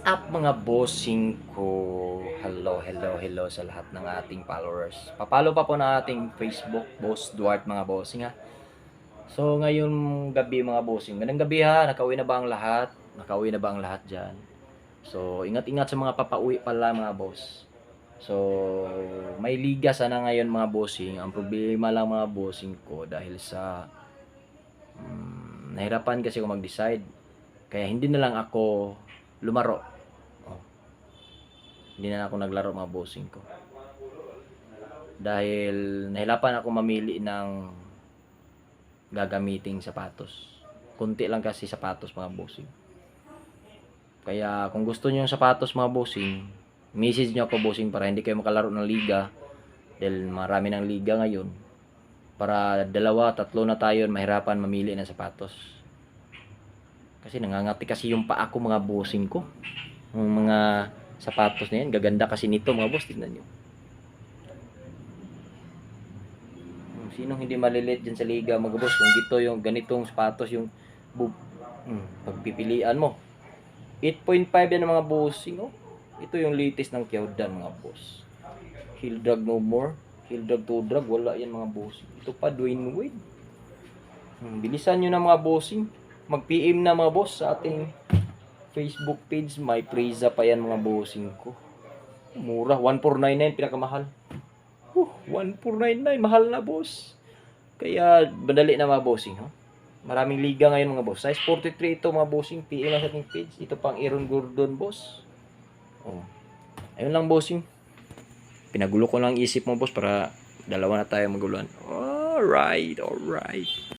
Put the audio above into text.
Up mga bossing ko? Hello sa lahat ng ating followers. Papalo pa po na ating Facebook, Boss Duarte mga bossing ha. So ngayon gabi mga bossing, ganang gabi ha, nakauwi na ba ang lahat? Nakauwi na ba ang lahat dyan? So ingat-ingat sa mga papauwi pala mga boss. So may liga sana ngayon mga bossing. Ang problema lang mga bossing ko dahil sa nahirapan kasi ako mag-decide. Kaya hindi na lang ako lumaro. Oh, hindi na ako naglaro mga bossing ko. Dahil nahirapan ako mamili ng gagamiting sapatos. Kunti lang kasi sapatos mga bossing. Kaya kung gusto niyo yung sapatos mga bossing, message niyo ako bossing para hindi kayo makalaro ng liga. Dahil marami ng liga ngayon. Para dalawa, tatlo na tayo mahirapan mamili ng sapatos. Kasi nangangati kasi yung paa ko mga bossing ko. Yung mga sapatos na yan, gaganda kasi nito mga boss, tignan nyo. Sinong hindi malilit dyan sa liga mga boss kung gito yung ganitong sapatos yung pagpipilian mo. 8.5 yan mga bossing oh. Ito yung latest ng Kyodan mga boss. Heel drag no more, heel drag to drag, wala yan mga bossing. Ito pa Dwayne Wade. Bilisan nyo na mga bossing. Mag-PM na mga boss sa ating Facebook page. May Preza pa yan mga bossing ko. Mura, 1499 pinakamahal. 1499 mahal na boss. Kaya madali na mga bossing ha. Maraming liga ngayon mga boss. Size 43 ito mga bossing. PM lang sa ating page. Ito pang Aaron Gordon boss. Oh. Ayun lang bossing. Pinagulo ko lang isip mo boss para dalawa na tayo maguluhan. Alright.